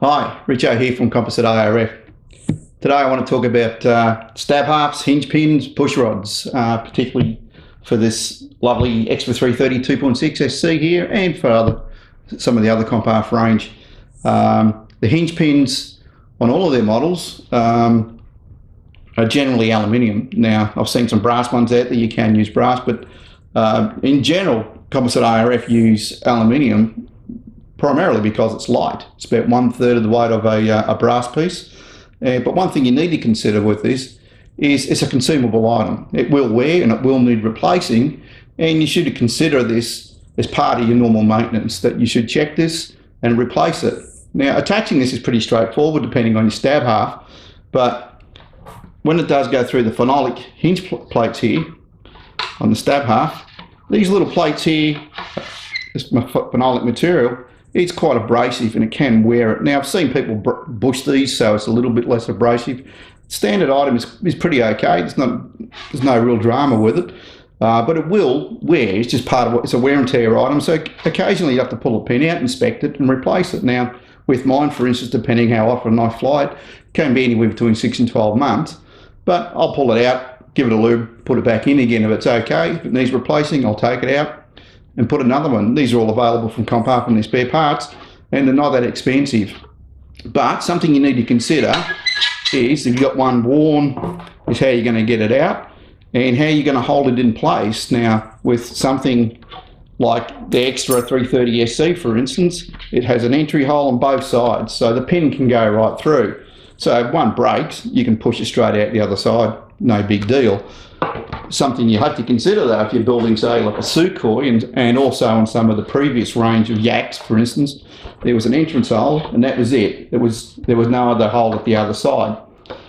Hi, Richo here from Composite ARF. Today I want to talk about stab halves, hinge pins, push rods, particularly for this lovely Extra 330 2.6 SC here and for some of the other CARF range. The hinge pins on all of their models are generally aluminium. Now, I've seen some brass ones out there, you can use brass, but in general, Composite ARF use aluminium primarily because it's light. It's about 1/3 of the weight of a brass piece. But one thing you need to consider with this is it's a consumable item. It will wear and it will need replacing, and you should consider this as part of your normal maintenance, that you should check this and replace it. Now, attaching this is pretty straightforward depending on your stab half, but when it does go through the phenolic hinge plates here on the stab half, these little plates here, this phenolic material, it's quite abrasive and it can wear it. Now, I've seen people bush these so it's a little bit less abrasive. Standard item is pretty okay. There's no real drama with it, but it will wear. It's just part of it's a wear and tear item. So occasionally you have to pull a pin out, inspect it and replace it. Now, with mine, for instance, depending how often I fly it, can be anywhere between 6 and 12 months. But I'll pull it out, give it a lube, put it back in again if it's okay. If it needs replacing, I'll take it out and put another one. These are all available from CARF and their spare parts, and they're not that expensive. But something you need to consider is, if you've got one worn, is how you're going to get it out and how you're going to hold it in place. Now, with something like the Extra 330 SC, for instance, it has an entry hole on both sides, so the pin can go right through. So if one breaks, you can push it straight out the other side, no big deal. Something you have to consider though, if you're building, say, like a Sukhoi, and also on some of the previous range of Yaks, for instance, there was an entrance hole and that was it. There was no other hole at the other side.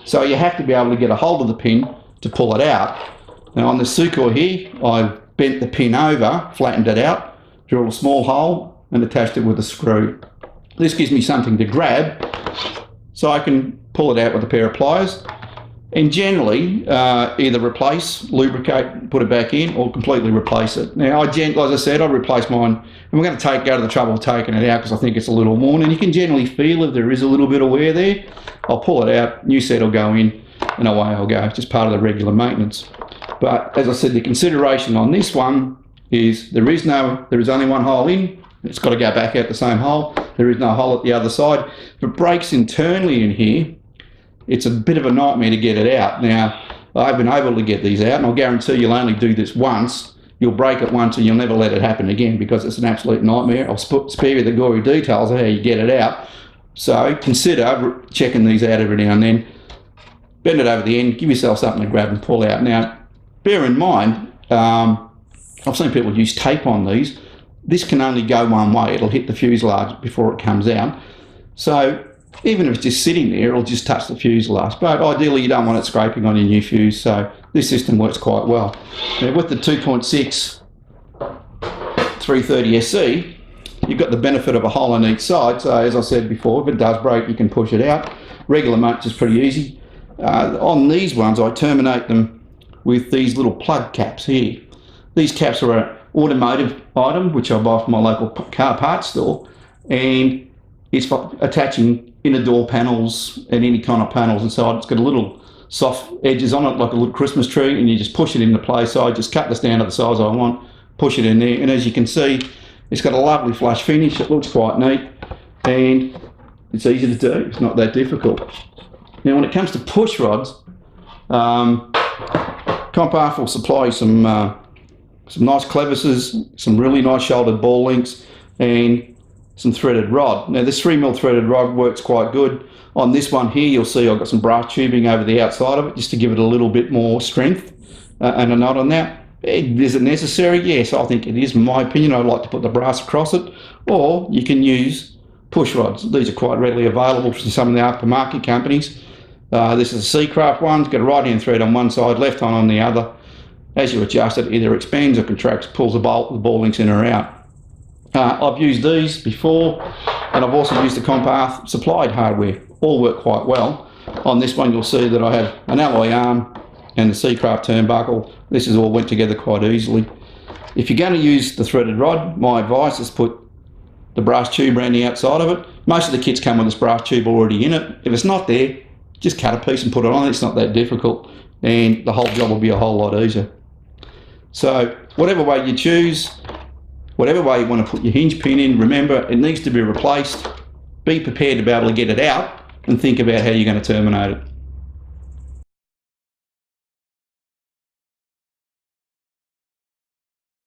So you have to be able to get a hold of the pin to pull it out. Now on the Sukhoi here, I bent the pin over, flattened it out, drilled a small hole and attached it with a screw. This gives me something to grab so I can pull it out with a pair of pliers. And generally, either replace, lubricate, put it back in, or completely replace it. Now, as I said, I replace mine, and we're going to go to the trouble of taking it out because I think it's a little worn, and you can generally feel if there is a little bit of wear there. I'll pull it out, new set will go in, and away I'll go. It's just part of the regular maintenance. But as I said, the consideration on this one is there is only one hole in. It's got to go back out the same hole. There is no hole at the other side. If it breaks internally in here, it's a bit of a nightmare to get it out. Now, I've been able to get these out, and I'll guarantee you'll only do this once. You'll break it once and you'll never let it happen again because it's an absolute nightmare. I'll spare you the gory details of how you get it out. So consider checking these out every now and then. Bend it over the end, give yourself something to grab and pull out. Now, bear in mind, I've seen people use tape on these. This can only go one way. It'll hit the fuselage before it comes out. So even if it's just sitting there, it'll just touch the fuselage. But ideally, you don't want it scraping on your new fuse, so this system works quite well. Now, with the 2.6 330 SC, you've got the benefit of a hole on each side. So as I said before, if it does break, you can push it out. Regular maintenance is pretty easy. On these ones, I terminate them with these little plug caps here. These caps are an automotive item, which I buy from my local car parts store, and it's for attaching inner door panels and any kind of panels inside. It's got a little soft edges on it, like a little Christmas tree, and you just push it into place. So I just cut this down to the size I want, push it in there, and as you can see, it's got a lovely flush finish. It looks quite neat, and it's easy to do. It's not that difficult. Now, when it comes to push rods, CARF will supply some nice clevises, some really nice shouldered ball links, and some threaded rod. Now, this 3mm threaded rod works quite good. On this one here, you'll see I've got some brass tubing over the outside of it just to give it a little bit more strength and a knot on that. Is it necessary? Yes, I think it is. In my opinion, I'd like to put the brass across it, or you can use push rods. These are quite readily available from some of the aftermarket companies. This is a CARF one. It's got a right-hand thread on one side, left hand on the other. As you adjust it, either expands or contracts, pulls the ball links in or out. I've used these before, and I've also used the CARF supplied hardware. All work quite well. On this one, you'll see that I have an alloy arm and the CARF turnbuckle. This all went together quite easily. If you're going to use the threaded rod, my advice is put the brass tube around the outside of it, Most of the kits come with a brass tube already in it. If it's not there, just cut a piece and put it on. It's not that difficult, and the whole job will be a whole lot easier. So whatever way you choose, whatever way you want to put your hinge pin in, remember it needs to be replaced. Be prepared to be able to get it out and think about how you're going to terminate it.